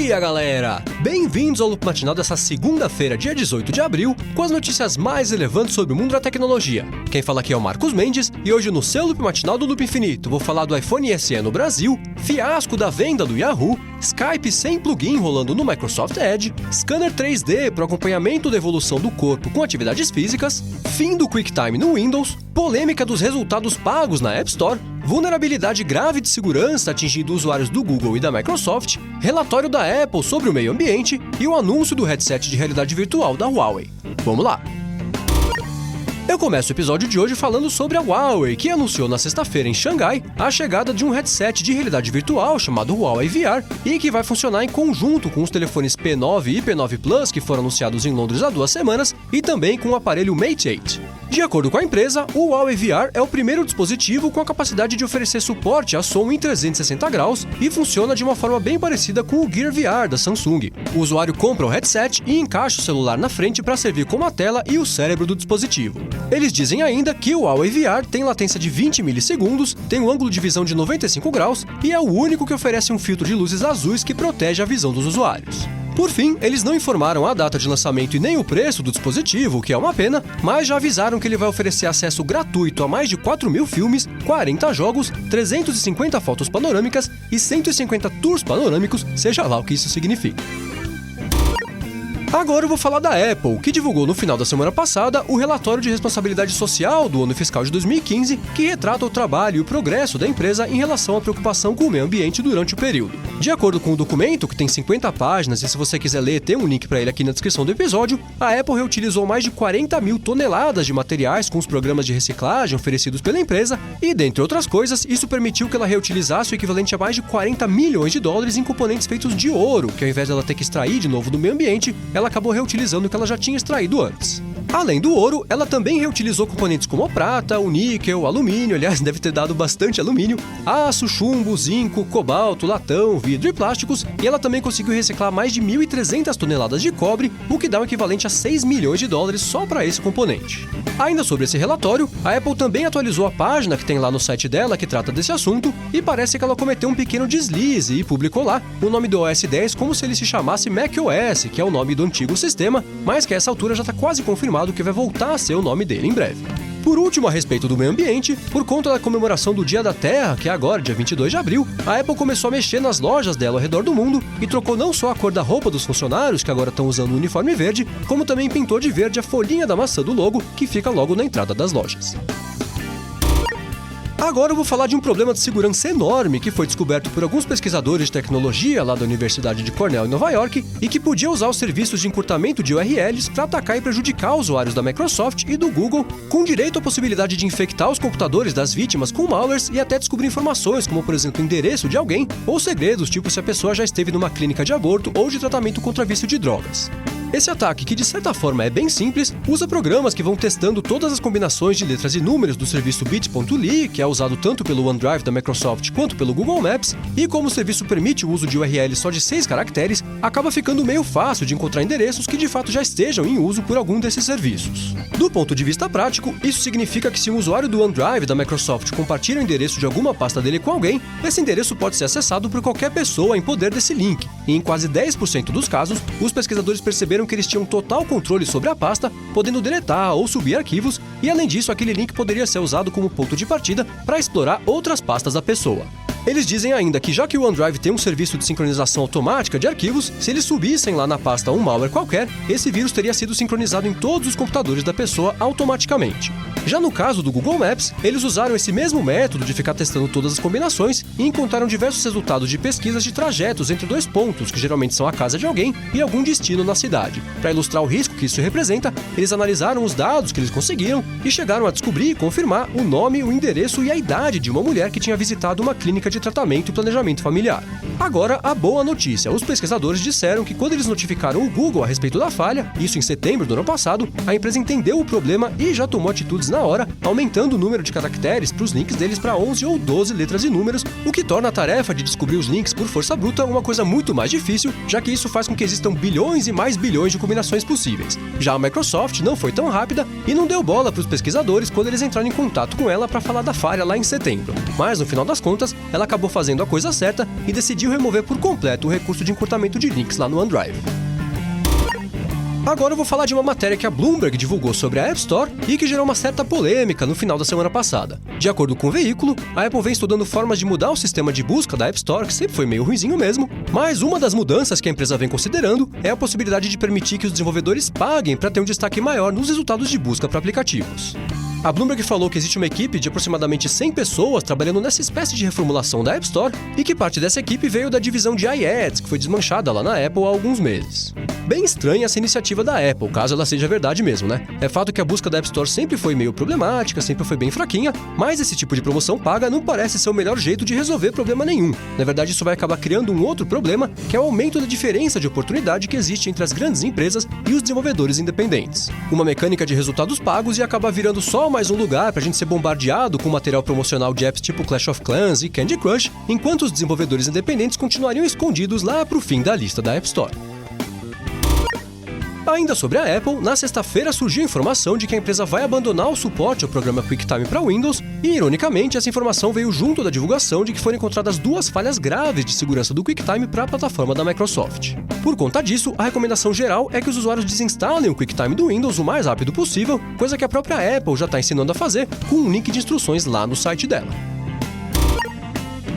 dia, galera! Bem-vindos ao Loop Matinal dessa segunda-feira, dia 18 de abril, com as notícias mais relevantes sobre o mundo da tecnologia. Quem fala aqui é o Marcos Mendes, e hoje no seu Loop Matinal do Loop Infinito vou falar do iPhone SE no Brasil, fiasco da venda do Yahoo, Skype sem plugin rolando no Microsoft Edge, scanner 3D para acompanhamento da evolução do corpo com atividades físicas, fim do QuickTime no Windows, polêmica dos resultados pagos na App Store, vulnerabilidade grave de segurança atingindo usuários do Google e da Microsoft, relatório da Apple sobre o meio ambiente e o anúncio do headset de realidade virtual da Huawei. Vamos lá! Eu começo o episódio de hoje falando sobre a Huawei, que anunciou na sexta-feira em Xangai a chegada de um headset de realidade virtual chamado Huawei VR e que vai funcionar em conjunto com os telefones P9 e P9 Plus que foram anunciados em Londres há 2 semanas e também com o aparelho Mate 8. De acordo com a empresa, o Huawei VR é o primeiro dispositivo com a capacidade de oferecer suporte a som em 360 graus e funciona de uma forma bem parecida com o Gear VR da Samsung. O usuário compra o headset e encaixa o celular na frente para servir como a tela e o cérebro do dispositivo. Eles dizem ainda que o Huawei VR tem latência de 20 milissegundos, tem um ângulo de visão de 95 graus e é o único que oferece um filtro de luzes azuis que protege a visão dos usuários. Por fim, eles não informaram a data de lançamento e nem o preço do dispositivo, o que é uma pena, mas já avisaram que ele vai oferecer acesso gratuito a mais de 4.000 filmes, 40 jogos, 350 fotos panorâmicas e 150 tours panorâmicos, seja lá o que isso significa. Agora eu vou falar da Apple, que divulgou no final da semana passada o relatório de responsabilidade social do ano fiscal de 2015, que retrata o trabalho e o progresso da empresa em relação à preocupação com o meio ambiente durante o período. De acordo com o documento, que tem 50 páginas, e se você quiser ler, tem um link para ele aqui na descrição do episódio, a Apple reutilizou mais de 40.000 toneladas de materiais com os programas de reciclagem oferecidos pela empresa, e dentre outras coisas, isso permitiu que ela reutilizasse o equivalente a mais de 40 milhões de dólares em componentes feitos de ouro, que ao invés dela ter que extrair de novo do meio ambiente, ela acabou reutilizando o que ela já tinha extraído antes. Além do ouro, ela também reutilizou componentes como a prata, o níquel, alumínio, aliás, deve ter dado bastante alumínio, aço, chumbo, zinco, cobalto, latão, vidro e plásticos, e ela também conseguiu reciclar mais de 1.300 toneladas de cobre, o que dá um equivalente a 6 milhões de dólares só para esse componente. Ainda sobre esse relatório, a Apple também atualizou a página que tem lá no site dela que trata desse assunto, e parece que ela cometeu um pequeno deslize e publicou lá o nome do OS X como se ele se chamasse macOS, que é o nome do antigo sistema, mas que a essa altura já está quase confirmado que vai voltar a ser o nome dele em breve. Por último, a respeito do meio ambiente, por conta da comemoração do Dia da Terra, que é agora, dia 22 de abril, a Apple começou a mexer nas lojas dela ao redor do mundo e trocou não só a cor da roupa dos funcionários, que agora estão usando o uniforme verde, como também pintou de verde a folhinha da maçã do logo, que fica logo na entrada das lojas. Agora eu vou falar de um problema de segurança enorme que foi descoberto por alguns pesquisadores de tecnologia lá da Universidade de Cornell em Nova York e que podia usar os serviços de encurtamento de URLs para atacar e prejudicar usuários da Microsoft e do Google, com direito à possibilidade de infectar os computadores das vítimas com malwares e até descobrir informações como, por exemplo, o endereço de alguém ou segredos, tipo se a pessoa já esteve numa clínica de aborto ou de tratamento contra vício de drogas. Esse ataque, que de certa forma é bem simples, usa programas que vão testando todas as combinações de letras e números do serviço bit.ly, que é usado tanto pelo OneDrive da Microsoft quanto pelo Google Maps, e como o serviço permite o uso de URL só de 6 caracteres, acaba ficando meio fácil de encontrar endereços que de fato já estejam em uso por algum desses serviços. Do ponto de vista prático, isso significa que se um usuário do OneDrive da Microsoft compartilha o endereço de alguma pasta dele com alguém, esse endereço pode ser acessado por qualquer pessoa em poder desse link, e em quase 10% dos casos, os pesquisadores perceberam que eles tinham total controle sobre a pasta, podendo deletar ou subir arquivos, e além disso, aquele link poderia ser usado como ponto de partida para explorar outras pastas da pessoa. Eles dizem ainda que já que o OneDrive tem um serviço de sincronização automática de arquivos, se eles subissem lá na pasta um malware qualquer, esse vírus teria sido sincronizado em todos os computadores da pessoa automaticamente. Já no caso do Google Maps, eles usaram esse mesmo método de ficar testando todas as combinações e encontraram diversos resultados de pesquisas de trajetos entre 2 pontos, que geralmente são a casa de alguém e algum destino na cidade. Para ilustrar o risco que isso representa, eles analisaram os dados que eles conseguiram e chegaram a descobrir e confirmar o nome, o endereço e a idade de uma mulher que tinha visitado uma clínica de tratamento e planejamento familiar. Agora, a boa notícia. Os pesquisadores disseram que quando eles notificaram o Google a respeito da falha, isso em setembro do ano passado, a empresa entendeu o problema e já tomou atitudes na hora, aumentando o número de caracteres para os links deles para 11 ou 12 letras e números, o que torna a tarefa de descobrir os links por força bruta uma coisa muito mais difícil, já que isso faz com que existam bilhões e mais bilhões de combinações possíveis. Já a Microsoft não foi tão rápida e não deu bola para os pesquisadores quando eles entraram em contato com ela para falar da falha lá em setembro. Mas, no final das contas, ela acabou fazendo a coisa certa e decidiu remover por completo o recurso de encurtamento de links lá no OneDrive. Agora eu vou falar de uma matéria que a Bloomberg divulgou sobre a App Store e que gerou uma certa polêmica no final da semana passada. De acordo com o veículo, a Apple vem estudando formas de mudar o sistema de busca da App Store, que sempre foi meio ruinzinho mesmo, mas uma das mudanças que a empresa vem considerando é a possibilidade de permitir que os desenvolvedores paguem para ter um destaque maior nos resultados de busca para aplicativos. A Bloomberg falou que existe uma equipe de aproximadamente 100 pessoas trabalhando nessa espécie de reformulação da App Store e que parte dessa equipe veio da divisão de iAds, que foi desmanchada lá na Apple há alguns meses. Bem estranha essa iniciativa da Apple, caso ela seja verdade mesmo, né? É fato que a busca da App Store sempre foi meio problemática, sempre foi bem fraquinha, mas esse tipo de promoção paga não parece ser o melhor jeito de resolver problema nenhum. Na verdade, isso vai acabar criando um outro problema, que é o aumento da diferença de oportunidade que existe entre as grandes empresas e os desenvolvedores independentes. Uma mecânica de resultados pagos ia acabar virando só mais um lugar pra gente ser bombardeado com material promocional de apps tipo Clash of Clans e Candy Crush, enquanto os desenvolvedores independentes continuariam escondidos lá pro fim da lista da App Store. Ainda sobre a Apple, na sexta-feira surgiu a informação de que a empresa vai abandonar o suporte ao programa QuickTime para Windows e, ironicamente, essa informação veio junto da divulgação de que foram encontradas 2 falhas graves de segurança do QuickTime para a plataforma da Microsoft. Por conta disso, a recomendação geral é que os usuários desinstalem o QuickTime do Windows o mais rápido possível, coisa que a própria Apple já está ensinando a fazer com um link de instruções lá no site dela.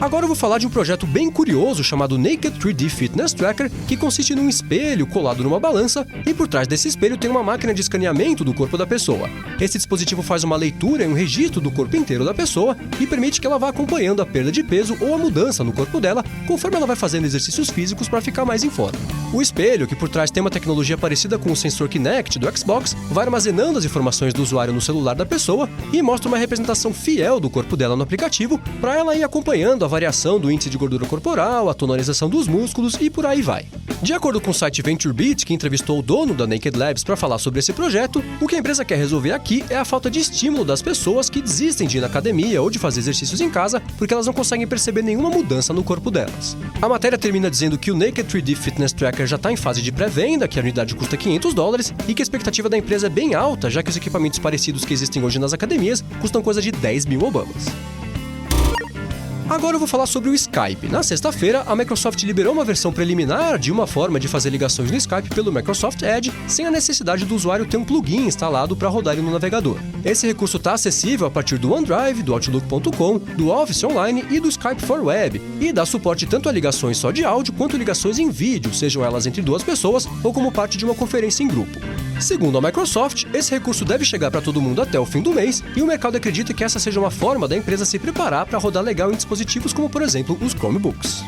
Agora eu vou falar de um projeto bem curioso chamado Naked 3D Fitness Tracker, que consiste num espelho colado numa balança e por trás desse espelho tem uma máquina de escaneamento do corpo da pessoa. Esse dispositivo faz uma leitura e um registro do corpo inteiro da pessoa e permite que ela vá acompanhando a perda de peso ou a mudança no corpo dela conforme ela vai fazendo exercícios físicos para ficar mais em forma. O espelho, que por trás tem uma tecnologia parecida com o sensor Kinect do Xbox, vai armazenando as informações do usuário no celular da pessoa e mostra uma representação fiel do corpo dela no aplicativo para ela ir acompanhando a variação do índice de gordura corporal, a tonalização dos músculos e por aí vai. De acordo com o site VentureBeat, que entrevistou o dono da Naked Labs para falar sobre esse projeto, o que a empresa quer resolver aqui é a falta de estímulo das pessoas que desistem de ir na academia ou de fazer exercícios em casa porque elas não conseguem perceber nenhuma mudança no corpo delas. A matéria termina dizendo que o Naked 3D Fitness Tracker já está em fase de pré-venda, que a unidade custa $500 e que a expectativa da empresa é bem alta, já que os equipamentos parecidos que existem hoje nas academias custam coisa de 10 mil Obamas. Agora eu vou falar sobre o Skype. Na sexta-feira, a Microsoft liberou uma versão preliminar de uma forma de fazer ligações no Skype pelo Microsoft Edge, sem a necessidade do usuário ter um plugin instalado para rodar ele no navegador. Esse recurso está acessível a partir do OneDrive, do Outlook.com, do Office Online e do Skype for Web, e dá suporte tanto a ligações só de áudio quanto ligações em vídeo, sejam elas entre 2 pessoas ou como parte de uma conferência em grupo. Segundo a Microsoft, esse recurso deve chegar para todo mundo até o fim do mês e o mercado acredita que essa seja uma forma da empresa se preparar para rodar legal em dispositivos como, por exemplo, os Chromebooks.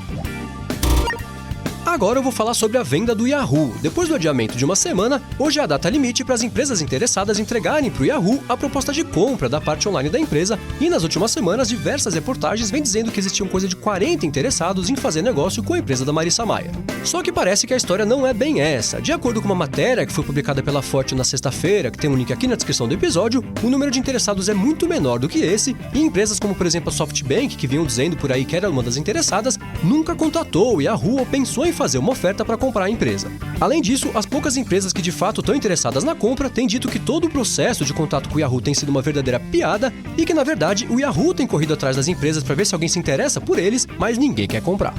Agora eu vou falar sobre a venda do Yahoo. Depois do adiamento de uma semana, hoje é a data limite para as empresas interessadas entregarem para o Yahoo a proposta de compra da parte online da empresa e nas últimas semanas diversas reportagens vêm dizendo que existiam coisa de 40 interessados em fazer negócio com a empresa da Marissa Mayer. Só que parece que a história não é bem essa. De acordo com uma matéria que foi publicada pela Fortune na sexta-feira, que tem um link aqui na descrição do episódio, o número de interessados é muito menor do que esse e empresas como, por exemplo, a SoftBank, que vinham dizendo por aí que era uma das interessadas, nunca contatou o Yahoo ou pensou em fazer uma oferta para comprar a empresa. Além disso, as poucas empresas que de fato estão interessadas na compra têm dito que todo o processo de contato com o Yahoo tem sido uma verdadeira piada e que, na verdade, o Yahoo tem corrido atrás das empresas para ver se alguém se interessa por eles, mas ninguém quer comprar.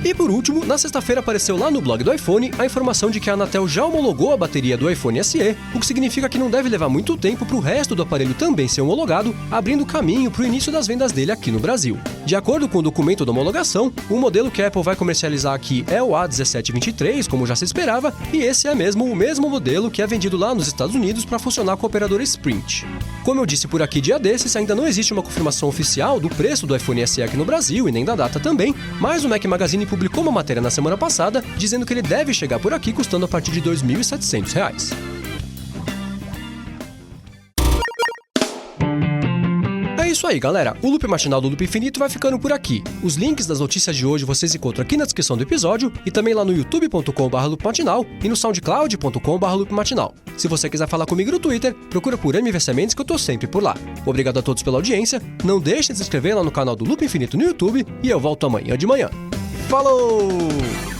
E por último, na sexta-feira apareceu lá no blog do iPhone a informação de que a Anatel já homologou a bateria do iPhone SE, o que significa que não deve levar muito tempo para o resto do aparelho também ser homologado, abrindo caminho para o início das vendas dele aqui no Brasil. De acordo com o documento da homologação, o modelo que a Apple vai comercializar aqui é o A1723, como já se esperava, e esse é mesmo o mesmo modelo que é vendido lá nos Estados Unidos para funcionar com a operadora Sprint. Como eu disse por aqui dia desses, ainda não existe uma confirmação oficial do preço do iPhone SE aqui no Brasil e nem da data também, mas o Mac Magazine publicou uma matéria na semana passada dizendo que ele deve chegar por aqui custando a partir de R$ 2.700. É isso aí, galera. O Loop Matinal do Loop Infinito vai ficando por aqui. Os links das notícias de hoje vocês encontram aqui na descrição do episódio e também lá no youtube.com/loopmatinal e no soundcloud.com/loopmatinal. Se você quiser falar comigo no Twitter, procura por MVC Mendes que eu tô sempre por lá. Obrigado a todos pela audiência, não deixe de se inscrever lá no canal do Loop Infinito no YouTube e eu volto amanhã de manhã. Falou!